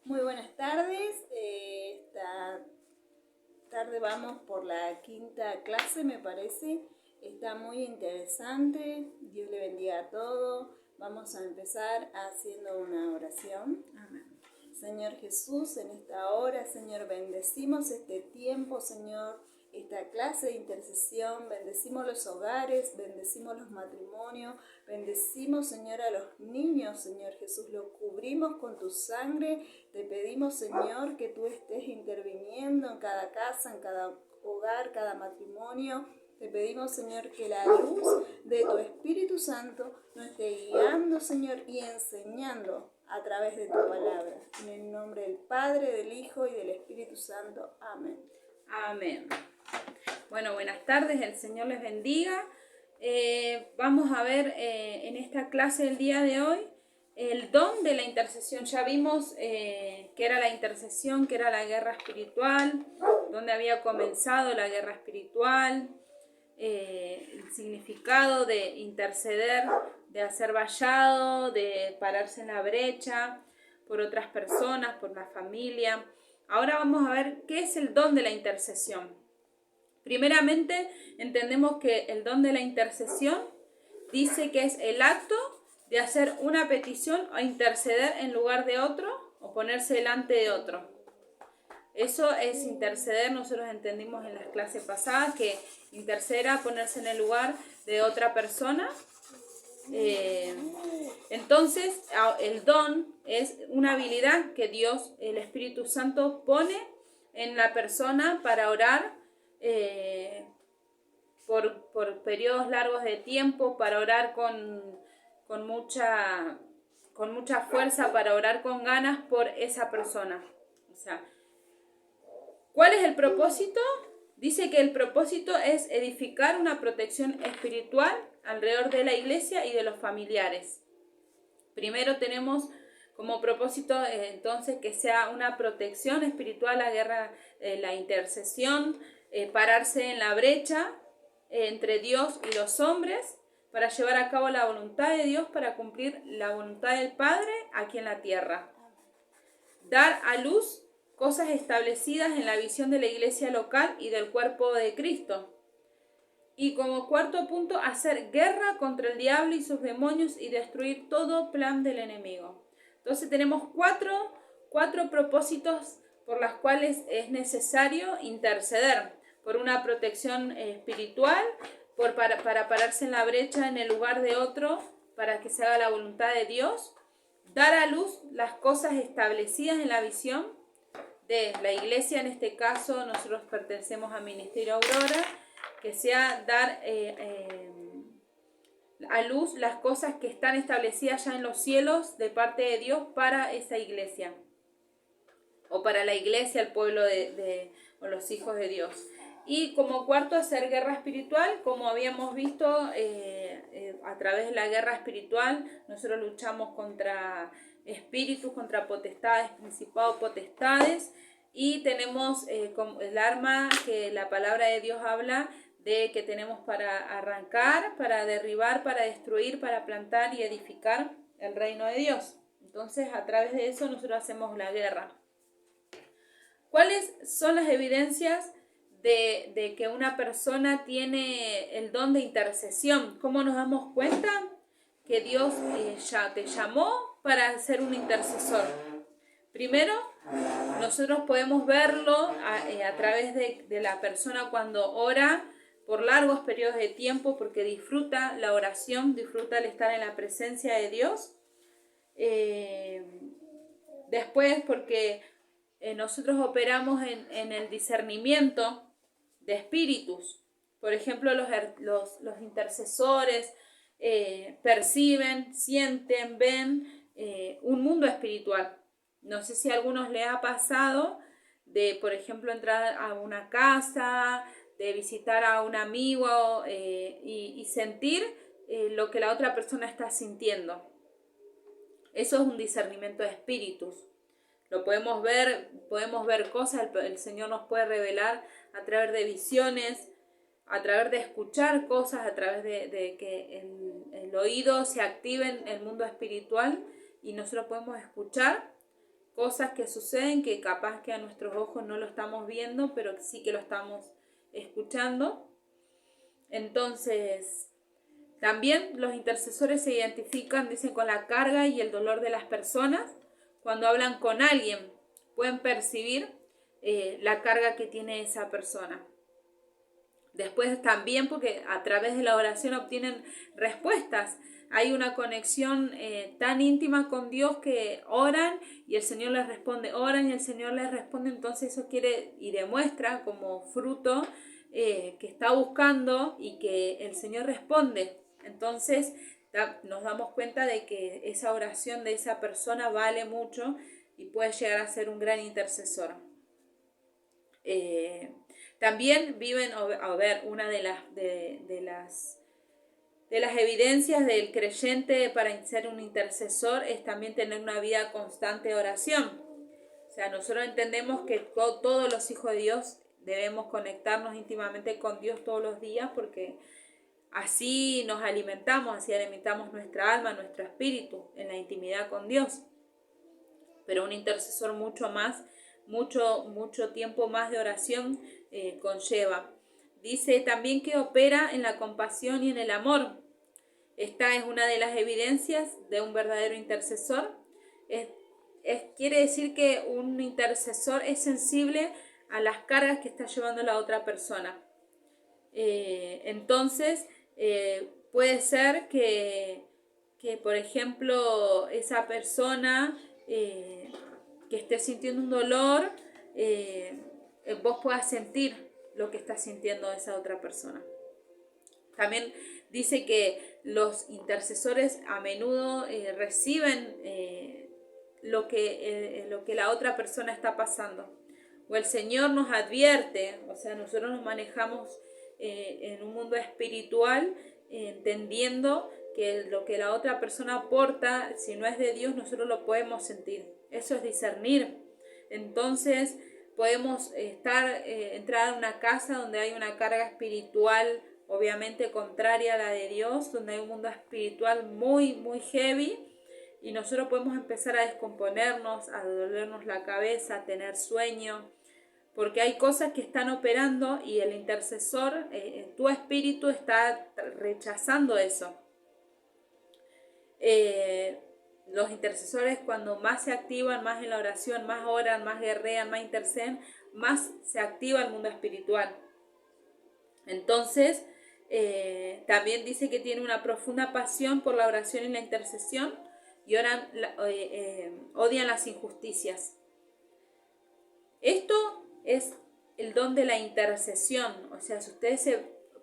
Muy buenas tardes. Esta tarde vamos por la quinta clase, me parece. Está muy interesante. Dios le bendiga a todos. Vamos a empezar haciendo una oración. Amén. Señor Jesús, en esta hora, Señor, bendecimos este tiempo, Señor, esta clase de intercesión, bendecimos los hogares, bendecimos los matrimonios, bendecimos, Señor, a los niños, Señor Jesús, los cubrimos con tu sangre. Te pedimos, Señor, que tú estés interviniendo en cada casa, en cada hogar, cada matrimonio. Te pedimos, Señor, que la luz de tu Espíritu Santo nos esté guiando, Señor, y enseñando a través de tu palabra. En el nombre del Padre, del Hijo y del Espíritu Santo. Amén. Amén. Bueno, buenas tardes, el Señor les bendiga. Vamos a ver en esta clase del día de hoy el don de la intercesión. Ya vimos que era la intercesión, que era la guerra espiritual, donde había comenzado la guerra espiritual, el significado de interceder, de hacer vallado, de pararse en la brecha por otras personas, por la familia. Ahora vamos a ver qué es el don de la intercesión. Primeramente, entendemos que el don de la intercesión dice que es el acto de hacer una petición o interceder en lugar de otro o ponerse delante de otro. Eso es interceder. Nosotros entendimos en las clases pasadas que interceder era ponerse en el lugar de otra persona. Entonces, el don es una habilidad que Dios, el Espíritu Santo, pone en la persona para orar por periodos largos de tiempo, para orar con mucha fuerza, para orar con ganas por esa persona. O sea, ¿cuál es el propósito? Dice que el propósito es edificar una protección espiritual alrededor de la iglesia y de los familiares. Primero tenemos como propósito entonces que sea una protección espiritual, la guerra, la intercesión, pararse en la brecha entre Dios y los hombres para llevar a cabo la voluntad de Dios, para cumplir la voluntad del Padre aquí en la tierra. Dar a luz cosas establecidas en la visión de la iglesia local y del cuerpo de Cristo. Y como cuarto punto, hacer guerra contra el diablo y sus demonios y destruir todo plan del enemigo. Entonces tenemos cuatro propósitos por los cuales es necesario interceder. Por una protección espiritual, para pararse en la brecha en el lugar de otro, para que se haga la voluntad de Dios. Dar a luz las cosas establecidas en la visión de la iglesia. En este caso nosotros pertenecemos a Ministerio Aurora, que sea dar a luz las cosas que están establecidas ya en los cielos de parte de Dios para esa iglesia, o para la iglesia, el pueblo o los hijos de Dios. Y como cuarto, hacer guerra espiritual. Como habíamos visto, a través de la guerra espiritual nosotros luchamos contra espíritus, contra potestades, principados, potestades, y tenemos como el arma que la palabra de Dios habla de que tenemos para arrancar, para derribar, para destruir, para plantar y edificar el reino de Dios. Entonces, a través de eso nosotros hacemos la guerra. ¿Cuáles son las evidencias de que una persona tiene el don de intercesión? ¿Cómo nos damos cuenta que Dios ya te llamó para ser un intercesor? Primero, nosotros podemos verlo a través de la persona cuando ora por largos periodos de tiempo, porque disfruta la oración, disfruta el estar en la presencia de Dios. Después, porque nosotros operamos en el discernimiento de espíritus. Por ejemplo, los intercesores perciben, sienten, ven un mundo espiritual. No sé si a algunos les ha pasado de, por ejemplo, entrar a una casa, de visitar a un amigo y sentir lo que la otra persona está sintiendo. Eso es un discernimiento de espíritus. Lo podemos ver cosas, el Señor nos puede revelar a través de visiones, a través de escuchar cosas, a través de que el oído se active en el mundo espiritual y nosotros podemos escuchar cosas que suceden que capaz que a nuestros ojos no lo estamos viendo, pero sí que lo estamos escuchando. Entonces, también los intercesores se identifican, dicen, con la carga y el dolor de las personas. Cuando hablan con alguien, pueden percibir la carga que tiene esa persona. Después también porque a través de la oración obtienen respuestas. Hay una conexión tan íntima con Dios que oran y el Señor les responde, oran y el Señor les responde. Entonces eso quiere y demuestra como fruto que está buscando y que el Señor responde. Entonces nos damos cuenta de que esa oración de esa persona vale mucho y puede llegar a ser un gran intercesor. También viven, a ver, una de las evidencias del creyente para ser un intercesor es también tener una vida constante de oración. O sea, nosotros entendemos que todos los hijos de Dios debemos conectarnos íntimamente con Dios todos los días porque así nos alimentamos, así alimentamos nuestra alma, nuestro espíritu en la intimidad con Dios. Pero un intercesor mucho tiempo más de oración conlleva. Dice también que opera en la compasión y en el amor. Esta es una de las evidencias de un verdadero intercesor. Quiere decir que un intercesor es sensible a las cargas que está llevando la otra persona. Entonces, puede ser que, por ejemplo, esa persona que esté sintiendo un dolor, vos puedas sentir lo que está sintiendo esa otra persona. También dice que los intercesores a menudo reciben lo que la otra persona está pasando. O el Señor nos advierte, o sea, nosotros nos manejamos en un mundo espiritual, entendiendo que lo que la otra persona aporta, si no es de Dios, nosotros lo podemos sentir. Eso es discernir. Entonces, podemos entrar a una casa donde hay una carga espiritual, obviamente contraria a la de Dios, donde hay un mundo espiritual muy heavy, y nosotros podemos empezar a descomponernos, a dolernos la cabeza, a tener sueño, porque hay cosas que están operando y el intercesor, tu espíritu está rechazando eso. Los intercesores, cuando más se activan, más en la oración, más oran, más guerrean, más interceden, más se activa el mundo espiritual. Entonces, también dice que tiene una profunda pasión por la oración y la intercesión y odian las injusticias. Esto es el don de la intercesión. O sea, si ustedes se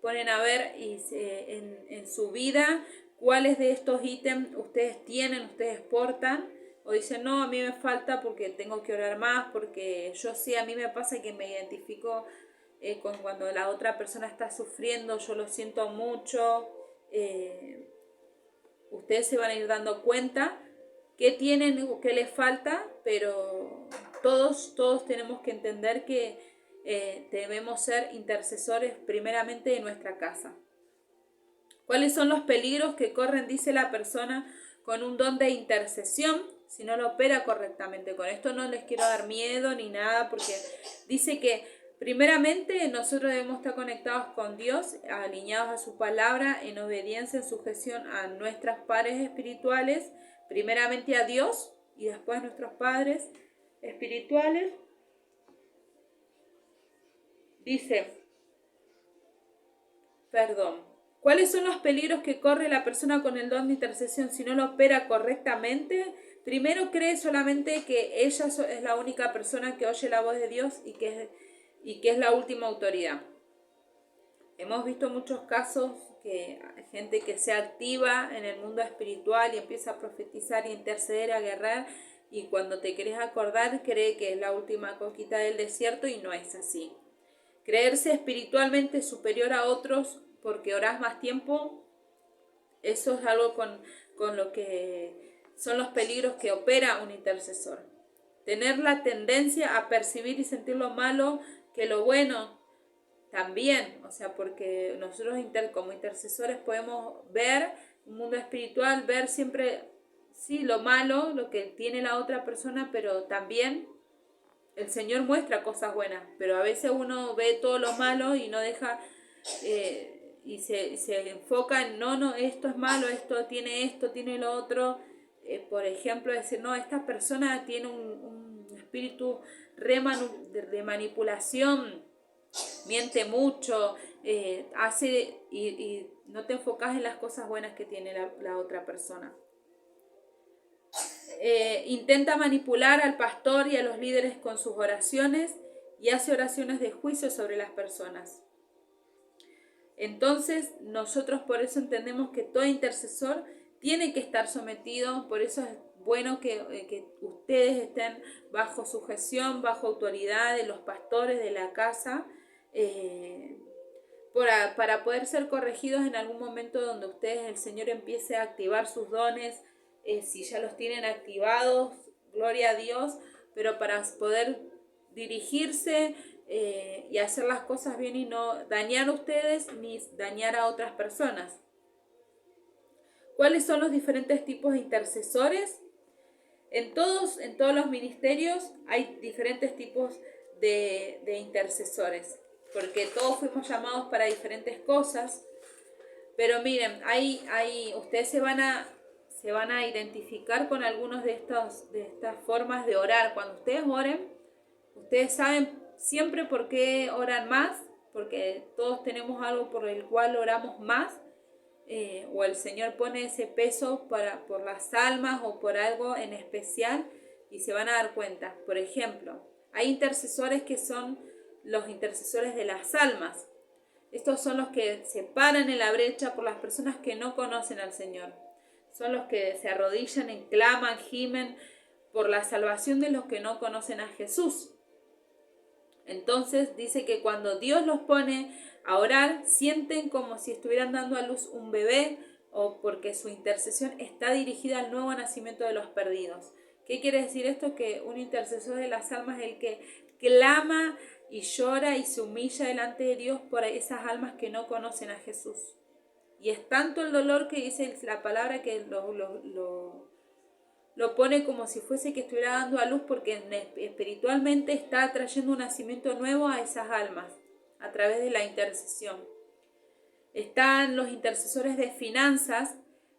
ponen a ver en su vida cuáles de estos ítems ustedes tienen, ustedes portan, o dicen, no, a mí me falta porque tengo que orar más, porque yo sé, a mí me pasa que me identifico con cuando la otra persona está sufriendo, yo lo siento mucho. Ustedes se van a ir dando cuenta qué tienen o qué les falta, pero todos tenemos que entender que debemos ser intercesores primeramente de nuestra casa. ¿Cuáles son los peligros que corren, dice la persona, con un don de intercesión si no lo opera correctamente? Con esto no les quiero dar miedo ni nada, porque dice que primeramente nosotros debemos estar conectados con Dios, alineados a su palabra, en obediencia, en sujeción a nuestros padres espirituales, primeramente a Dios y después a nuestros padres espirituales. Dice, ¿cuáles son los peligros que corre la persona con el don de intercesión si no lo opera correctamente? Primero, cree solamente que ella es la única persona que oye la voz de Dios y que es la última autoridad. Hemos visto muchos casos que hay gente que se activa en el mundo espiritual y empieza a profetizar y interceder, a guerrear, y cuando te querés acordar cree que es la última coquita del desierto, y no es así. Creerse espiritualmente superior a otros porque orás más tiempo, eso es algo con lo que son los peligros que opera un intercesor. Tener la tendencia a percibir y sentir lo malo que lo bueno también, o sea, porque nosotros como intercesores podemos ver un mundo espiritual, ver siempre sí, lo malo, lo que tiene la otra persona, pero también el Señor muestra cosas buenas, pero a veces uno ve todo lo malo y no deja, y se enfoca en, no, esto es malo, esto, tiene lo otro. Por ejemplo, decir, no, esta persona tiene un espíritu de manipulación, miente mucho, hace, y no te enfocas en las cosas buenas que tiene la otra persona. Intenta manipular al pastor y a los líderes con sus oraciones y hace oraciones de juicio sobre las personas. Entonces, nosotros por eso entendemos que todo intercesor tiene que estar sometido, por eso es bueno que ustedes estén bajo sujeción, bajo autoridad de los pastores de la casa, para poder ser corregidos en algún momento donde ustedes, el Señor, empiece a activar sus dones. Si ya los tienen activados, gloria a Dios, pero para poder dirigirse y hacer las cosas bien y no dañar a ustedes ni dañar a otras personas. ¿Cuáles son los diferentes tipos de intercesores? En todos los ministerios hay diferentes tipos de intercesores, porque todos fuimos llamados para diferentes cosas. Pero miren, ustedes se van a identificar con algunos de estas formas de orar. Cuando ustedes oren, ustedes saben siempre por qué oran más, porque todos tenemos algo por el cual oramos más, o el Señor pone ese peso por las almas o por algo en especial, y se van a dar cuenta. Por ejemplo, hay intercesores que son los intercesores de las almas. Estos son los que se paran en la brecha por las personas que no conocen al Señor. Son los que se arrodillan y claman, gimen por la salvación de los que no conocen a Jesús. Entonces dice que cuando Dios los pone a orar, sienten como si estuvieran dando a luz un bebé, o porque su intercesión está dirigida al nuevo nacimiento de los perdidos. ¿Qué quiere decir esto? Que un intercesor de las almas es el que clama y llora y se humilla delante de Dios por esas almas que no conocen a Jesús. Y es tanto el dolor que dice la palabra que lo pone como si fuese que estuviera dando a luz, porque espiritualmente está trayendo un nacimiento nuevo a esas almas a través de la intercesión. Están los intercesores de finanzas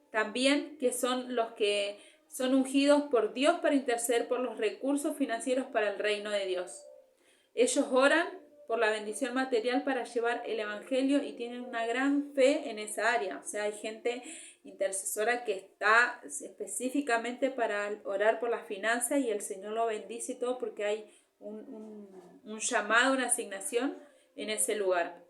también, que son los que son ungidos por Dios para interceder por los recursos financieros para el reino de Dios. Ellos oran por la bendición material para llevar el evangelio y tienen una gran fe en esa área. O sea, hay gente intercesora que está específicamente para orar por las finanzas, y el Señor lo bendice y todo, porque hay un llamado, una asignación en ese lugar.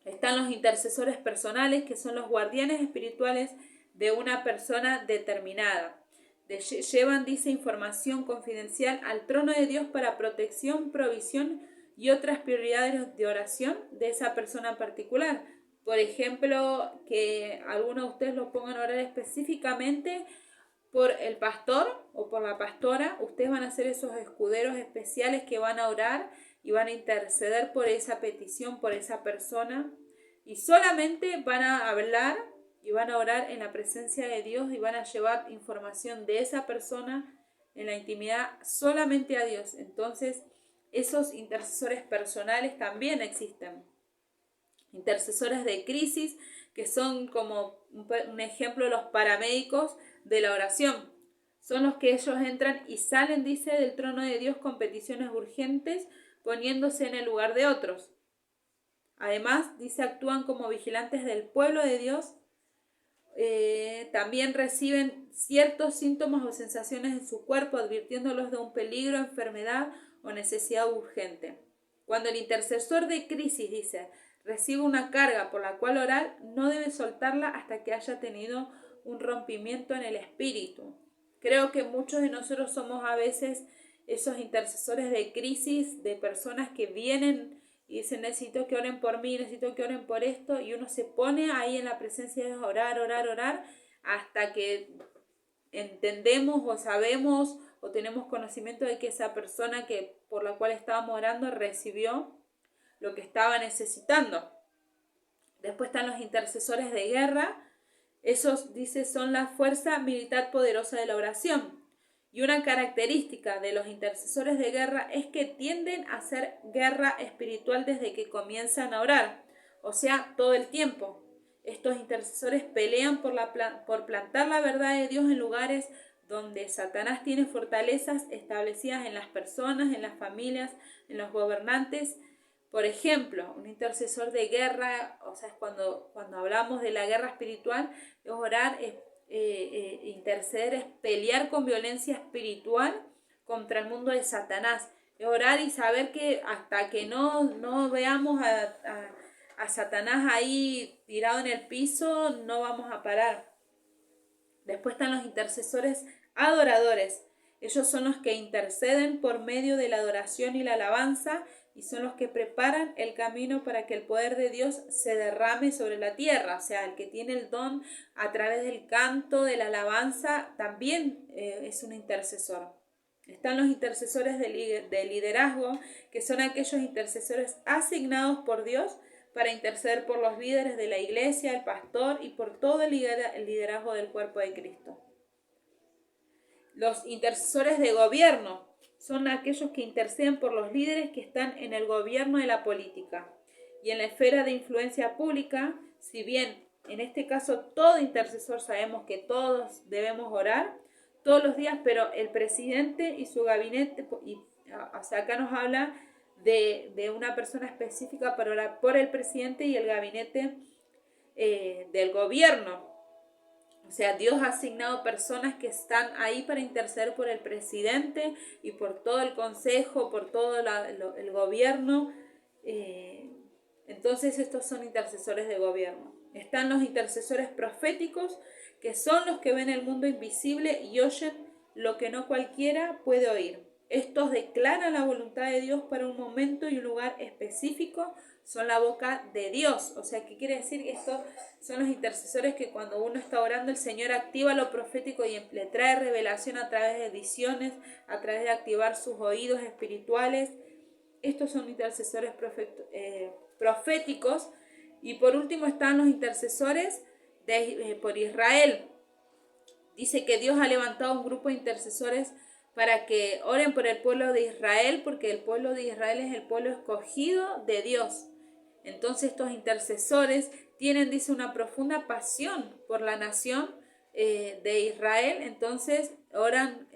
Están los intercesores personales, que son los guardianes espirituales de una persona determinada. Llevan, dice, información confidencial al trono de Dios para protección, provisión y otras prioridades de oración de esa persona particular. Por ejemplo, que algunos de ustedes lo pongan a orar específicamente por el pastor o por la pastora. Ustedes van a ser esos escuderos especiales que van a orar y van a interceder por esa petición, por esa persona. Y solamente van a hablar y van a orar en la presencia de Dios y van a llevar información de esa persona en la intimidad solamente a Dios. Entonces, esos intercesores personales también existen. Intercesores de crisis, que son como un ejemplo los paramédicos de la oración. Son los que ellos entran y salen, dice, del trono de Dios con peticiones urgentes, poniéndose en el lugar de otros. Además, dice, actúan como vigilantes del pueblo de Dios. También reciben ciertos síntomas o sensaciones en su cuerpo, advirtiéndolos de un peligro, enfermedad o necesidad urgente. Cuando el intercesor de crisis, dice, recibe una carga por la cual orar, no debe soltarla hasta que haya tenido un rompimiento en el espíritu. Creo que muchos de nosotros somos a veces esos intercesores de crisis, de personas que vienen y dicen, necesito que oren por mí, necesito que oren por esto, y uno se pone ahí en la presencia de Dios, orar, hasta que entendemos o sabemos o tenemos conocimiento de que esa persona por la cual estábamos orando recibió lo que estaba necesitando. Después están los intercesores de guerra, Esos, dice, son la fuerza militar poderosa de la oración. Y una característica de los intercesores de guerra es que tienden a hacer guerra espiritual desde que comienzan a orar, o sea, todo el tiempo. Estos intercesores pelean por plantar la verdad de Dios en lugares donde Satanás tiene fortalezas establecidas en las personas, en las familias, en los gobernantes. Por ejemplo, un intercesor de guerra, o sea, es cuando hablamos de la guerra espiritual, es orar, interceder, es pelear con violencia espiritual contra el mundo de Satanás. Es orar y saber que hasta que no veamos a Satanás ahí tirado en el piso, no vamos a parar. Después están los intercesores adoradores. Ellos son los que interceden por medio de la adoración y la alabanza y son los que preparan el camino para que el poder de Dios se derrame sobre la tierra. O sea, el que tiene el don a través del canto, de la alabanza, también es un intercesor. Están los intercesores de liderazgo, que son aquellos intercesores asignados por Dios para interceder por los líderes de la iglesia, el pastor y por todo el liderazgo del cuerpo de Cristo. Los intercesores de gobierno son aquellos que interceden por los líderes que están en el gobierno de la política y en la esfera de influencia pública. Si bien en este caso todo intercesor sabemos que todos debemos orar todos los días, pero el presidente y su gabinete, o sea, acá nos habla de una persona específica para orar por el presidente y el gabinete del gobierno. O sea, Dios ha asignado personas que están ahí para interceder por el presidente y por todo el consejo, por todo el gobierno. Entonces estos son intercesores de gobierno. Están los intercesores proféticos, que son los que ven el mundo invisible y oyen lo que no cualquiera puede oír. Estos declaran la voluntad de Dios para un momento y un lugar específico, son la boca de Dios. O sea, ¿qué quiere decir? Estos son los intercesores que cuando uno está orando, el Señor activa lo profético y le trae revelación a través de visiones, a través de activar sus oídos espirituales. Estos son intercesores proféticos. Y por último están los intercesores por Israel. Dice que Dios ha levantado un grupo de intercesores para que oren por el pueblo de Israel, porque el pueblo de Israel es el pueblo escogido de Dios. Entonces estos intercesores tienen, dice, una profunda pasión por la nación de Israel, entonces oran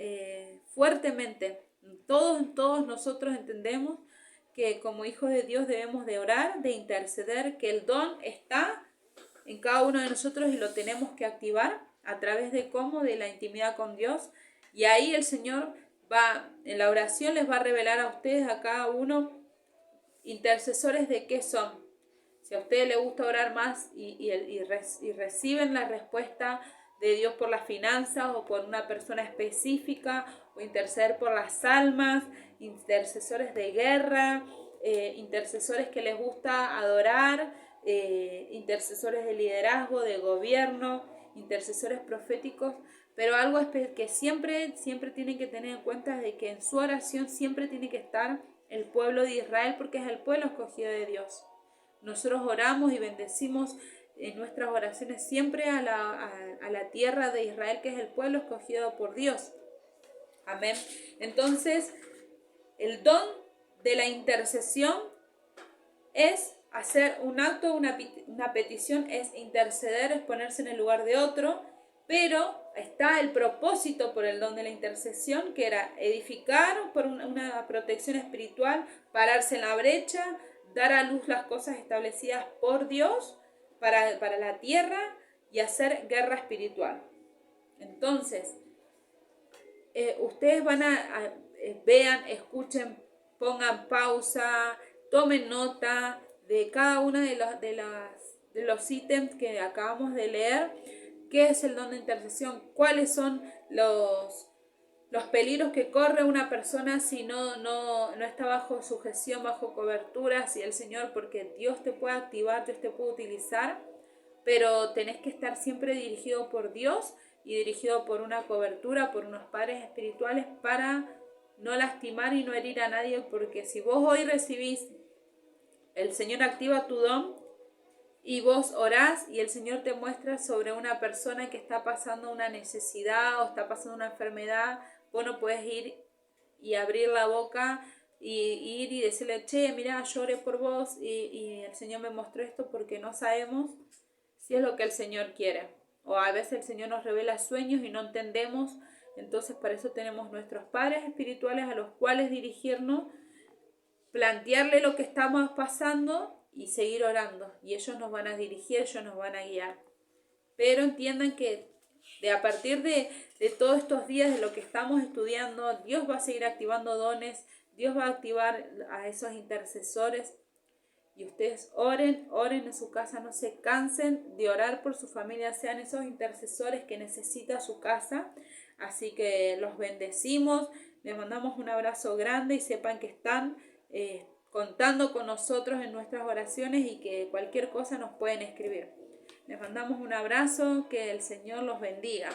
fuertemente. Todos nosotros entendemos que como hijos de Dios debemos de orar, de interceder, que el don está en cada uno de nosotros y lo tenemos que activar a través de cómo, de la intimidad con Dios. Y ahí el Señor va, en la oración les va a revelar a ustedes, a cada uno, intercesores de qué son. Si a ustedes les gusta orar más y reciben la respuesta de Dios por las finanzas o por una persona específica, o interceder por las almas, intercesores de guerra, intercesores que les gusta adorar, intercesores de liderazgo, de gobierno, intercesores proféticos, pero algo que siempre tienen que tener en cuenta es de que en su oración siempre tiene que estar el pueblo de Israel, porque es el pueblo escogido de Dios. Nosotros oramos y bendecimos en nuestras oraciones siempre a la tierra de Israel, que es el pueblo escogido por Dios. Amén. Entonces, el don de la intercesión es hacer un acto, una petición, es interceder, es ponerse en el lugar de otro, pero está el propósito por el don de la intercesión, que era edificar por una protección espiritual, pararse en la brecha, dar a luz las cosas establecidas por Dios para la tierra y hacer guerra espiritual. Entonces, ustedes van vean, escuchen, pongan pausa, tomen nota de cada uno de los ítems que acabamos de leer. ¿Qué es el don de intercesión? ¿Cuáles son los peligros que corre una persona si no está bajo sujeción, bajo cobertura? Si el Señor, porque Dios te puede activar, Dios te puede utilizar, pero tenés que estar siempre dirigido por Dios y dirigido por una cobertura, por unos padres espirituales, para no lastimar y no herir a nadie, porque si vos hoy recibís, el Señor activa tu don y vos orás y el Señor te muestra sobre una persona que está pasando una necesidad o está pasando una enfermedad, vos no puedes ir y abrir la boca y ir y decirle, che, mirá, yo oré por vos y el Señor me mostró esto, porque no sabemos si es lo que el Señor quiere. O a veces el Señor nos revela sueños y no entendemos. Entonces para eso tenemos nuestros padres espirituales a los cuales dirigirnos, plantearle lo que estamos pasando y seguir orando. Y ellos nos van a dirigir, ellos nos van a guiar. Pero entiendan que a partir de todos estos días de lo que estamos estudiando, Dios va a seguir activando dones, Dios va a activar a esos intercesores. Y ustedes oren en su casa, no se cansen de orar por su familia, sean esos intercesores que necesita su casa. Así que los bendecimos, les mandamos un abrazo grande y sepan que están contando con nosotros en nuestras oraciones y que cualquier cosa nos pueden escribir. Les mandamos un abrazo, que el Señor los bendiga.